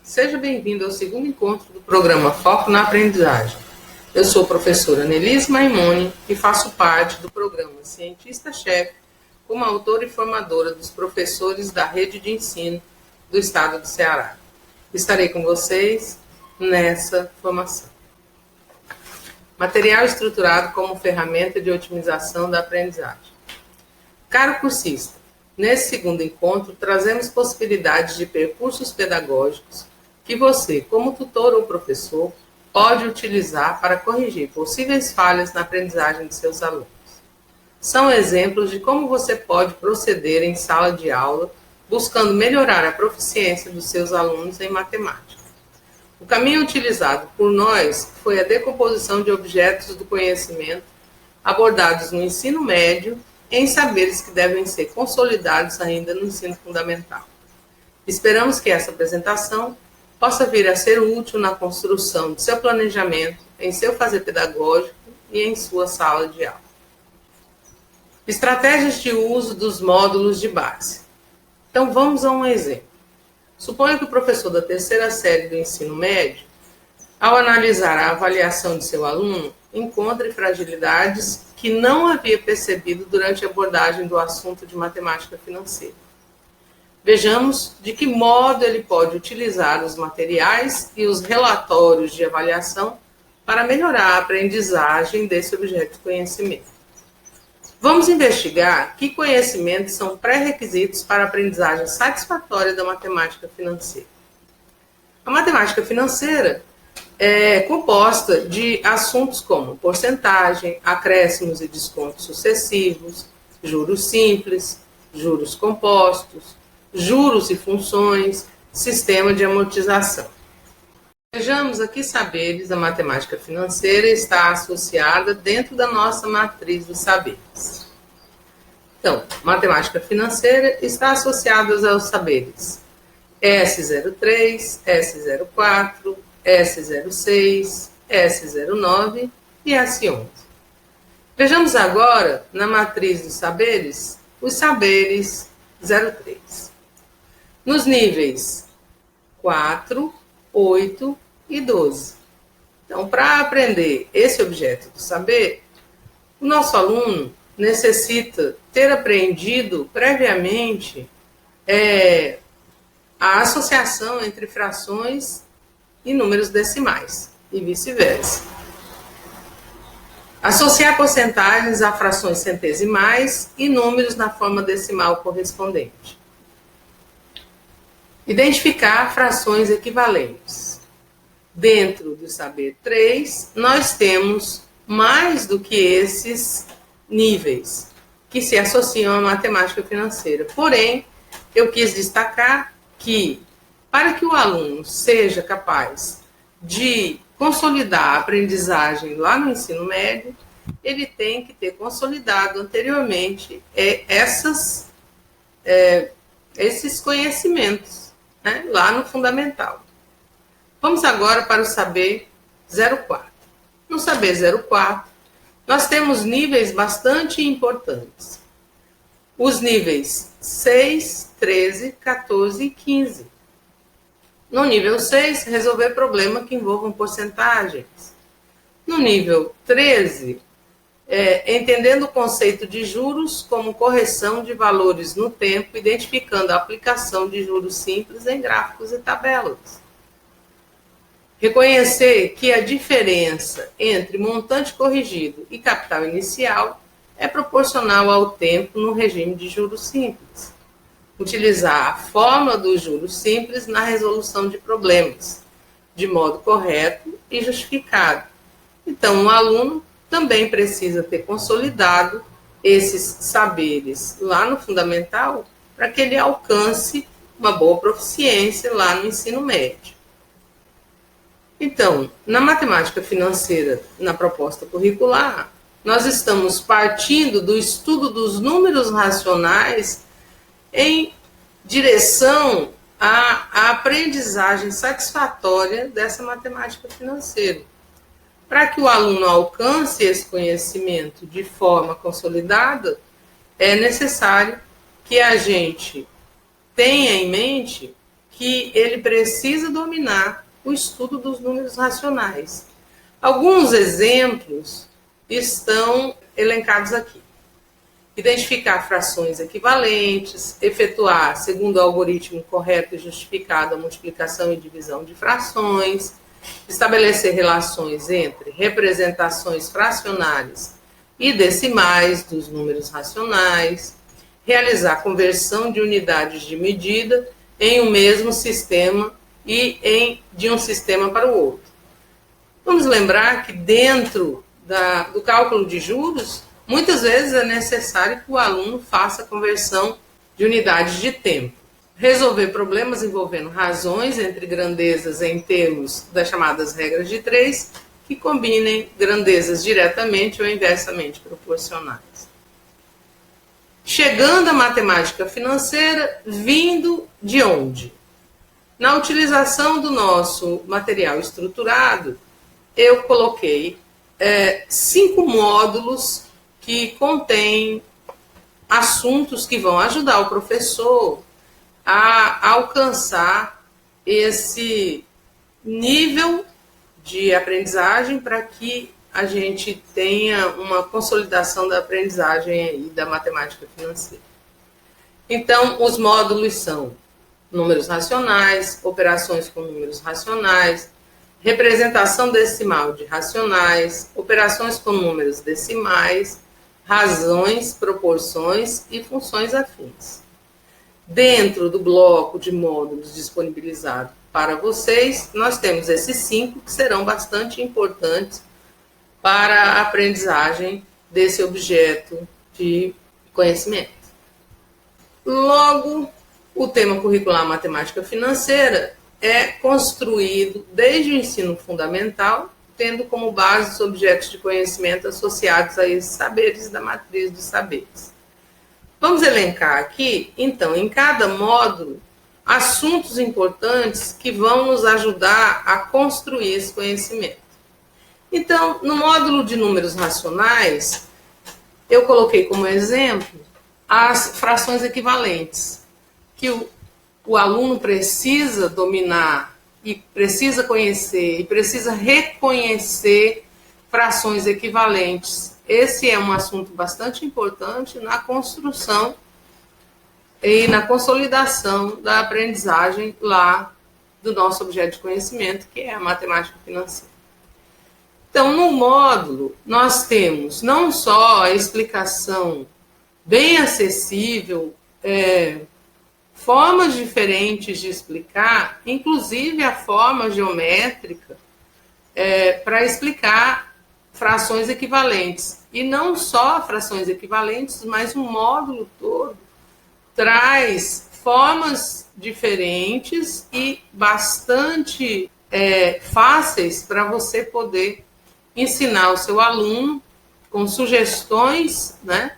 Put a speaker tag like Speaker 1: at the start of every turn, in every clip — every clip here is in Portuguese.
Speaker 1: Seja bem-vindo ao segundo encontro do programa Foco na Aprendizagem. Eu sou a professora Nelise Maimone e faço parte do programa Cientista-Chefe como autora e formadora dos professores da rede de ensino do estado do Ceará. Estarei com vocês nessa formação. Material estruturado como ferramenta de otimização da aprendizagem. Caro cursista, nesse segundo encontro trazemos possibilidades de percursos pedagógicos que você, como tutor ou professor, pode utilizar para corrigir possíveis falhas na aprendizagem de seus alunos. São exemplos de como você pode proceder em sala de aula, buscando melhorar a proficiência dos seus alunos em matemática. O caminho utilizado por nós foi a decomposição de objetos do conhecimento abordados no ensino médio em saberes que devem ser consolidados ainda no ensino fundamental. Esperamos que essa apresentação possa vir a ser útil na construção de seu planejamento, em seu fazer pedagógico e em sua sala de aula. Estratégias de uso dos módulos de base. Então, vamos a um exemplo. Suponha que o professor da terceira série do ensino médio, ao analisar a avaliação de seu aluno, encontre fragilidades que não havia percebido durante a abordagem do assunto de matemática financeira. Vejamos de que modo ele pode utilizar os materiais e os relatórios de avaliação para melhorar a aprendizagem desse objeto de conhecimento. Vamos investigar que conhecimentos são pré-requisitos para a aprendizagem satisfatória da matemática financeira. A matemática financeira é composta de assuntos como porcentagem, acréscimos e descontos sucessivos, juros simples, juros compostos, juros e funções, sistema de amortização. Vejamos a que saberes a matemática financeira está associada dentro da nossa matriz dos saberes. Então, matemática financeira está associada aos saberes S03, S04, S06, S09 e S11. Vejamos agora, na matriz dos saberes, os saberes 03. Nos níveis 4, 8 e 12. Então, para aprender esse objeto do saber, o nosso aluno necessita ter aprendido previamente a associação entre frações e números decimais, e vice-versa. Associar porcentagens a frações centesimais e números na forma decimal correspondente. Identificar frações equivalentes. Dentro do saber 3, nós temos mais do que esses níveis que se associam à matemática financeira. Porém, eu quis destacar que, para que o aluno seja capaz de consolidar a aprendizagem lá no ensino médio, ele tem que ter consolidado anteriormente esses conhecimentos, né, lá no fundamental. Vamos agora para o saber 04. No saber 04, nós temos níveis bastante importantes. Os níveis 6, 13, 14 e 15. No nível 6, resolver problema que envolvam porcentagens. No nível 13, entendendo o conceito de juros como correção de valores no tempo, identificando a aplicação de juros simples em gráficos e tabelas. Reconhecer que a diferença entre montante corrigido e capital inicial é proporcional ao tempo no regime de juros simples. Utilizar a fórmula dos juros simples na resolução de problemas, de modo correto e justificado. Então, o aluno também precisa ter consolidado esses saberes lá no fundamental para que ele alcance uma boa proficiência lá no ensino médio. Então, na matemática financeira, na proposta curricular, nós estamos partindo do estudo dos números racionais em direção à aprendizagem satisfatória dessa matemática financeira. Para que o aluno alcance esse conhecimento de forma consolidada, é necessário que a gente tenha em mente que ele precisa dominar o estudo dos números racionais. Alguns exemplos estão elencados aqui. Identificar frações equivalentes, efetuar, segundo o algoritmo correto e justificado, a multiplicação e divisão de frações, estabelecer relações entre representações fracionárias e decimais dos números racionais, realizar conversão de unidades de medida em um mesmo sistema e de um sistema para o outro. Vamos lembrar que dentro do cálculo de juros, muitas vezes é necessário que o aluno faça a conversão de unidades de tempo. Resolver problemas envolvendo razões entre grandezas em termos das chamadas regras de 3, que combinem grandezas diretamente ou inversamente proporcionais. Chegando à matemática financeira, vindo de onde? Na utilização do nosso material estruturado, eu coloquei 5 módulos que contêm assuntos que vão ajudar o professor a alcançar esse nível de aprendizagem para que a gente tenha uma consolidação da aprendizagem aí da matemática financeira. Então, os módulos são números racionais, operações com números racionais, representação decimal de racionais, operações com números decimais, razões, proporções e funções afins. Dentro do bloco de módulos disponibilizado para vocês, nós temos esses 5 que serão bastante importantes para a aprendizagem desse objeto de conhecimento. Logo, o tema curricular matemática financeira é construído desde o ensino fundamental, tendo como base os objetos de conhecimento associados a esses saberes da matriz dos saberes. Vamos elencar aqui, então, em cada módulo, assuntos importantes que vão nos ajudar a construir esse conhecimento. Então, no módulo de números racionais, eu coloquei como exemplo as frações equivalentes, que o aluno precisa dominar e precisa conhecer e precisa reconhecer frações equivalentes. Esse é um assunto bastante importante na construção e na consolidação da aprendizagem lá do nosso objeto de conhecimento, que é a matemática financeira. Então, no módulo, nós temos não só a explicação bem acessível, formas diferentes de explicar, inclusive a forma geométrica, para explicar frações equivalentes. E não só frações equivalentes, mas o módulo todo traz formas diferentes e bastante fáceis para você poder ensinar o seu aluno com sugestões, né?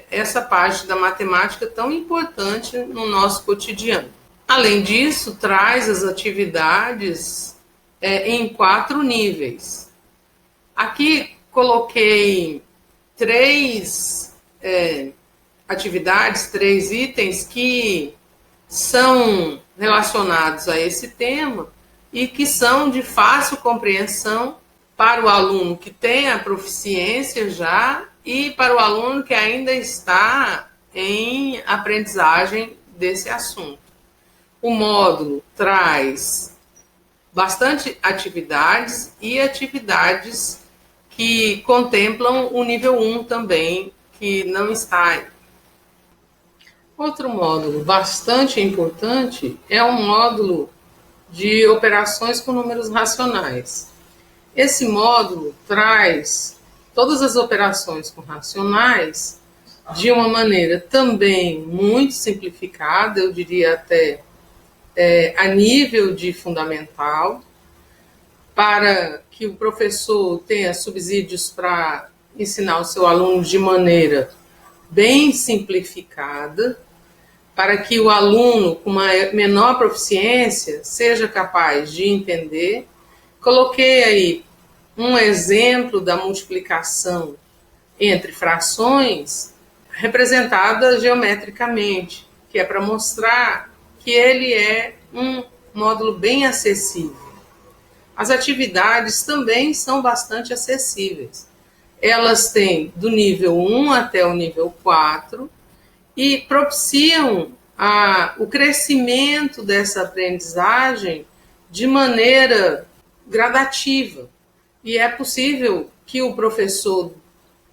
Speaker 1: Essa parte da matemática tão importante no nosso cotidiano. Além disso, traz as atividades em 4 níveis. Aqui coloquei 3 atividades, 3 itens que são relacionados a esse tema e que são de fácil compreensão para o aluno que tem a proficiência já e para o aluno que ainda está em aprendizagem desse assunto. O módulo traz bastante atividades e atividades que contemplam o nível 1 também, que não está aí. Outro módulo bastante importante é o módulo de operações com números racionais. Esse módulo traz todas as operações com racionais de uma maneira também muito simplificada, eu diria até a nível de fundamental, para que o professor tenha subsídios para ensinar o seu aluno de maneira bem simplificada, para que o aluno com uma menor proficiência seja capaz de entender. Coloquei aí um exemplo da multiplicação entre frações representada geometricamente, que é para mostrar que ele é um módulo bem acessível. As atividades também são bastante acessíveis. Elas têm do nível 1 até o nível 4 e propiciam o crescimento dessa aprendizagem de maneira gradativa. E é possível que o professor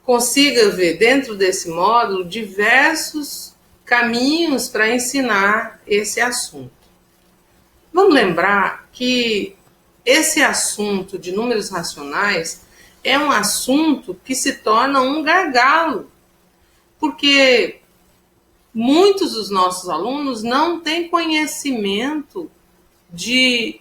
Speaker 1: consiga ver dentro desse módulo diversos caminhos para ensinar esse assunto. Vamos lembrar que esse assunto de números racionais é um assunto que se torna um gargalo, porque muitos dos nossos alunos não têm conhecimento de,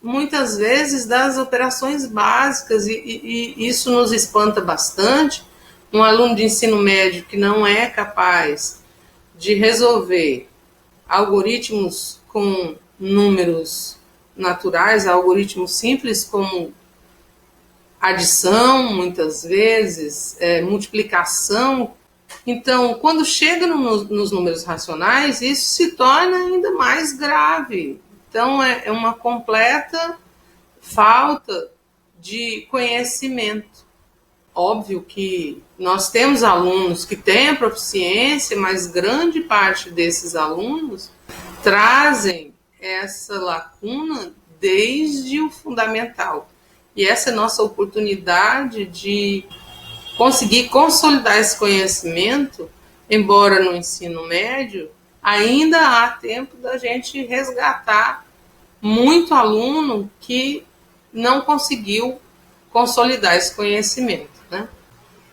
Speaker 1: muitas vezes, das operações básicas, e isso nos espanta bastante. Um aluno de ensino médio que não é capaz de resolver algoritmos com números naturais, algoritmos simples como adição, muitas vezes, multiplicação. Então, quando chega nos números racionais, isso se torna ainda mais grave. Então, é uma completa falta de conhecimento. Óbvio que nós temos alunos que têm a proficiência, mas grande parte desses alunos trazem essa lacuna desde o fundamental. E essa é a nossa oportunidade de conseguir consolidar esse conhecimento, embora no ensino médio, ainda há tempo da gente resgatar muito aluno que não conseguiu consolidar esse conhecimento, né?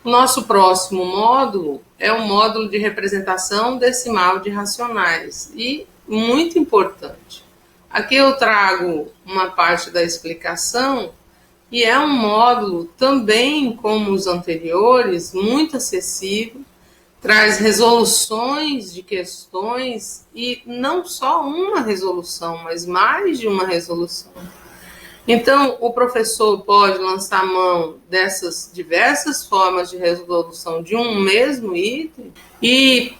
Speaker 1: O nosso próximo módulo é o módulo de representação decimal de racionais, e muito importante. Aqui eu trago uma parte da explicação, e é um módulo também, como os anteriores, muito acessível, traz resoluções de questões, e não só uma resolução, mas mais de uma resolução. Então, o professor pode lançar mão dessas diversas formas de resolução de um mesmo item e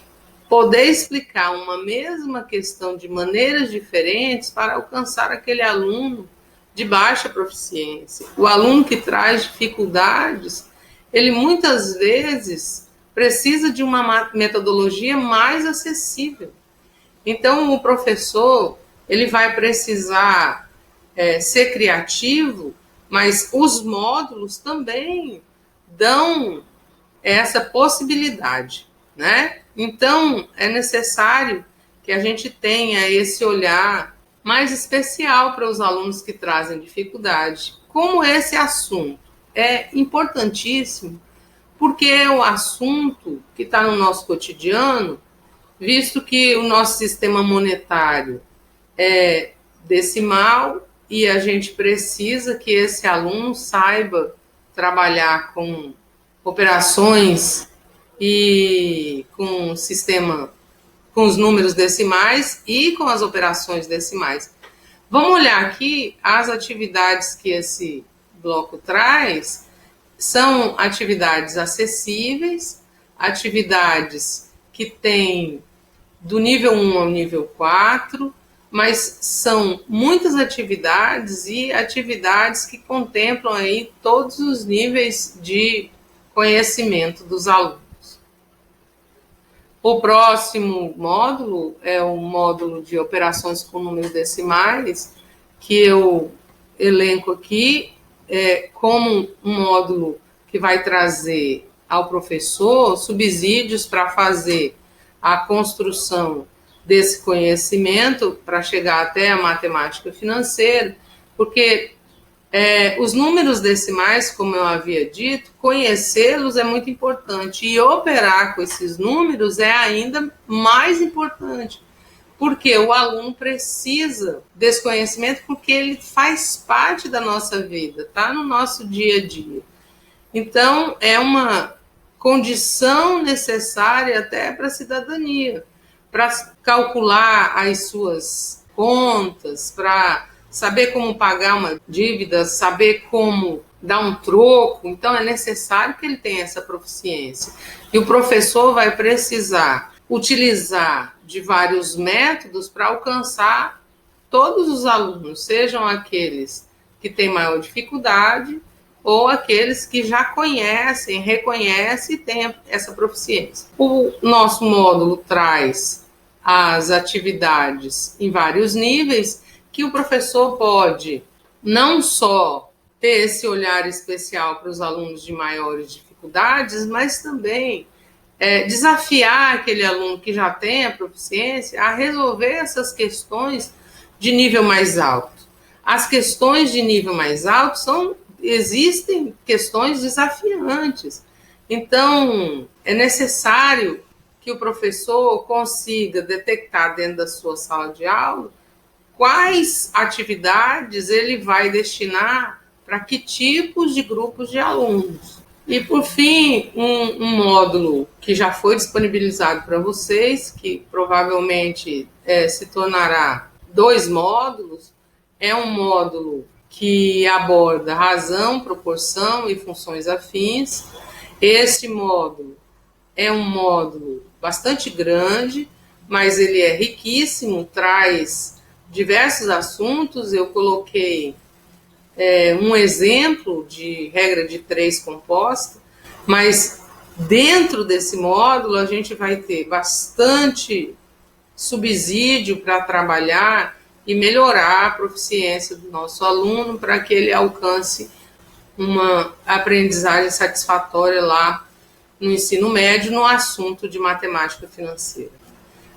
Speaker 1: poder explicar uma mesma questão de maneiras diferentes para alcançar aquele aluno de baixa proficiência. O aluno que traz dificuldades, ele muitas vezes precisa de uma metodologia mais acessível. Então, o professor, ele vai precisar ser criativo, mas os módulos também dão essa possibilidade, né? Então, é necessário que a gente tenha esse olhar mais especial para os alunos que trazem dificuldade. Como esse assunto é importantíssimo, porque é o assunto que está no nosso cotidiano, visto que o nosso sistema monetário é decimal e a gente precisa que esse aluno saiba trabalhar com operações e com o sistema, com os números decimais e com as operações decimais. Vamos olhar aqui as atividades que esse bloco traz. São atividades acessíveis, atividades que têm do nível 1 ao nível 4, mas são muitas atividades e atividades que contemplam aí todos os níveis de conhecimento dos alunos. O próximo módulo é o módulo de operações com números decimais, que eu elenco aqui como um módulo que vai trazer ao professor subsídios para fazer a construção desse conhecimento, para chegar até a matemática financeira, porque os números decimais, como eu havia dito, conhecê-los é muito importante, e operar com esses números é ainda mais importante, porque o aluno precisa desse conhecimento, porque ele faz parte da nossa vida, está no nosso dia a dia. Então, é uma condição necessária até para a cidadania, para calcular as suas contas, para saber como pagar uma dívida, saber como dar um troco. Então, é necessário que ele tenha essa proficiência. E o professor vai precisar utilizar de vários métodos para alcançar todos os alunos, sejam aqueles que têm maior dificuldade ou aqueles que já conhecem, reconhecem e têm essa proficiência. O nosso módulo traz as atividades em vários níveis que o professor pode não só ter esse olhar especial para os alunos de maiores dificuldades, mas também desafiar aquele aluno que já tem a proficiência a resolver essas questões de nível mais alto. As questões de nível mais alto existem questões desafiantes. Então, é necessário que o professor consiga detectar dentro da sua sala de aula quais atividades ele vai destinar para que tipos de grupos de alunos. E, por fim, um módulo que já foi disponibilizado para vocês, que provavelmente se tornará 2 módulos, é um módulo que aborda razão, proporção e funções afins. Esse módulo é um módulo bastante grande, mas ele é riquíssimo, traz diversos assuntos. Eu coloquei um exemplo de regra de 3 composta, mas dentro desse módulo a gente vai ter bastante subsídio para trabalhar e melhorar a proficiência do nosso aluno para que ele alcance uma aprendizagem satisfatória lá no ensino médio no assunto de matemática financeira.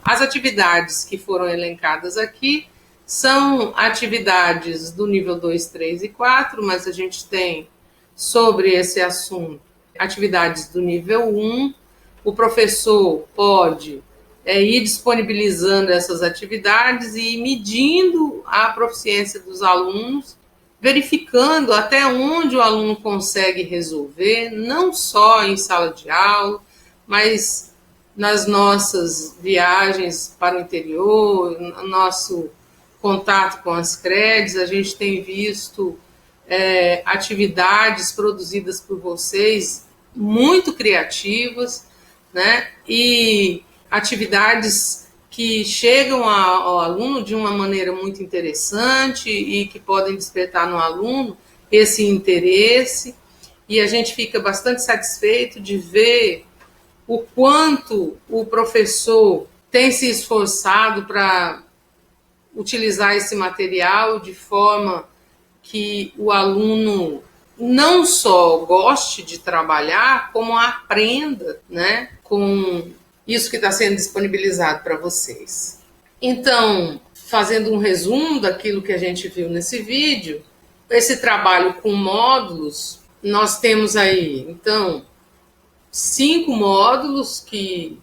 Speaker 1: As atividades que foram elencadas aqui são atividades do nível 2, 3 e 4, mas a gente tem sobre esse assunto atividades do nível 1. O professor pode ir disponibilizando essas atividades e ir medindo a proficiência dos alunos, verificando até onde o aluno consegue resolver, não só em sala de aula, mas nas nossas viagens para o interior, no nosso contato com as CREDs. A gente tem visto atividades produzidas por vocês muito criativas, né? E atividades que chegam ao aluno de uma maneira muito interessante e que podem despertar no aluno esse interesse. E a gente fica bastante satisfeito de ver o quanto o professor tem se esforçado para utilizar esse material de forma que o aluno não só goste de trabalhar, como aprenda, né, com isso que está sendo disponibilizado para vocês. Então, fazendo um resumo daquilo que a gente viu nesse vídeo, esse trabalho com módulos, nós temos aí, então, 5 módulos que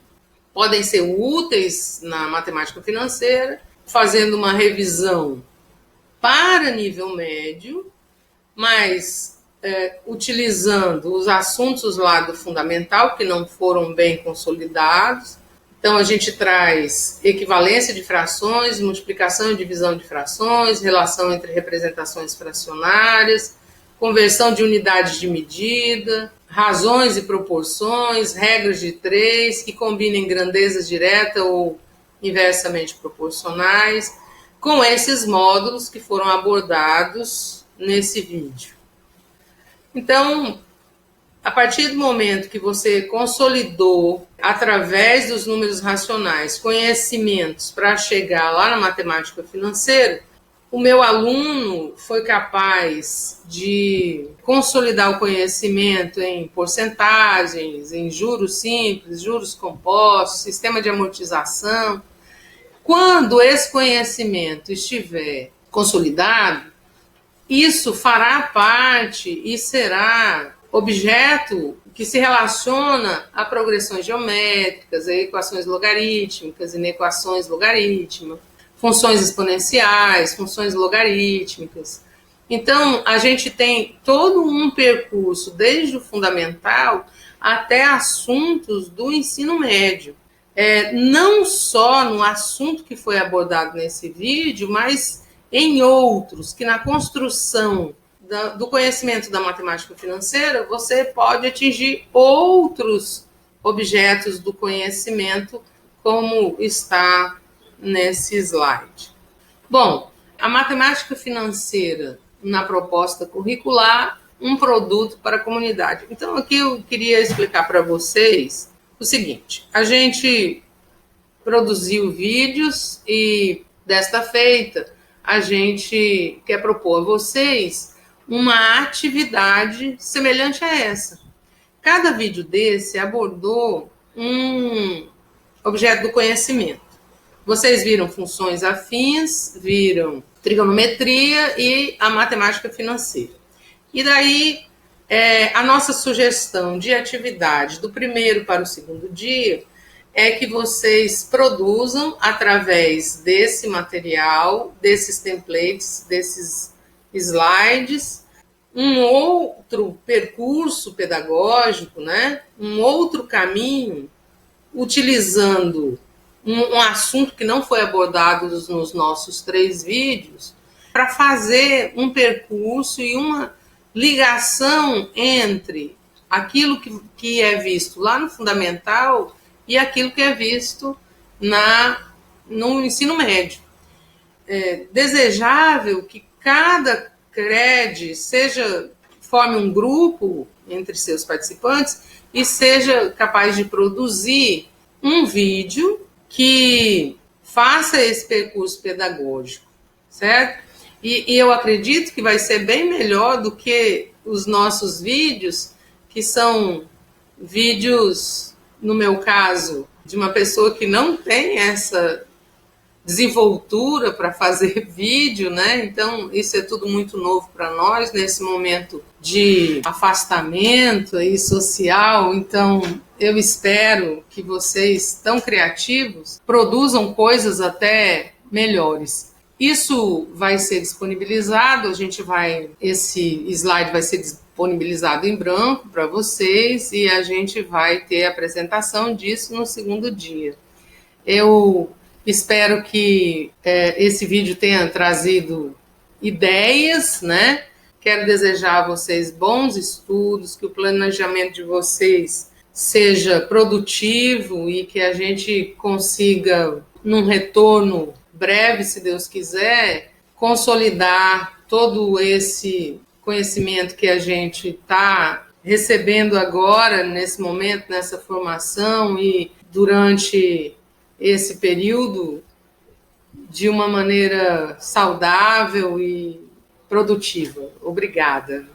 Speaker 1: podem ser úteis na matemática financeira, fazendo uma revisão para nível médio, mas utilizando os assuntos lá do fundamental, que não foram bem consolidados. Então, a gente traz equivalência de frações, multiplicação e divisão de frações, relação entre representações fracionárias, conversão de unidades de medida, razões e proporções, regras de 3, que combinem grandezas direta ou inversamente proporcionais, com esses módulos que foram abordados nesse vídeo. Então, a partir do momento que você consolidou, através dos números racionais, conhecimentos para chegar lá na matemática financeira, o meu aluno foi capaz de consolidar o conhecimento em porcentagens, em juros simples, juros compostos, sistema de amortização. Quando esse conhecimento estiver consolidado, isso fará parte e será objeto que se relaciona a progressões geométricas, a equações logarítmicas, inequações logarítmicas, funções exponenciais, funções logarítmicas. Então, a gente tem todo um percurso, desde o fundamental até assuntos do ensino médio. Não só no assunto que foi abordado nesse vídeo, mas em outros, que na construção do conhecimento da matemática financeira, você pode atingir outros objetos do conhecimento como está nesse slide. Bom, a matemática financeira na proposta curricular, um produto para a comunidade. Então, aqui eu queria explicar para vocês o seguinte: a gente produziu vídeos e, desta feita, a gente quer propor a vocês uma atividade semelhante a essa. Cada vídeo desse abordou um objeto do conhecimento. Vocês viram funções afins, viram trigonometria e a matemática financeira. E daí, a nossa sugestão de atividade do primeiro para o segundo dia é que vocês produzam, através desse material, desses templates, desses slides, um outro percurso pedagógico, né? Um outro caminho, utilizando um assunto que não foi abordado nos nossos 3 vídeos, para fazer um percurso e uma ligação entre aquilo que é visto lá no fundamental e aquilo que é visto no ensino médio. É desejável que cada CRED forme um grupo entre seus participantes e seja capaz de produzir um vídeo que faça esse percurso pedagógico, certo? E eu acredito que vai ser bem melhor do que os nossos vídeos, que são vídeos, no meu caso, de uma pessoa que não tem essa desenvoltura para fazer vídeo, né? Então, isso é tudo muito novo para nós nesse momento de afastamento aí social. Então, eu espero que vocês, tão criativos, produzam coisas até melhores. Isso vai ser disponibilizado, esse slide vai ser disponibilizado em branco para vocês e a gente vai ter a apresentação disso no segundo dia. Eu espero que esse vídeo tenha trazido ideias, né? Quero desejar a vocês bons estudos, que o planejamento de vocês seja produtivo e que a gente consiga, num retorno breve, se Deus quiser, consolidar todo esse conhecimento que a gente está recebendo agora, nesse momento, nessa formação e durante esse período, de uma maneira saudável e produtiva. Obrigada.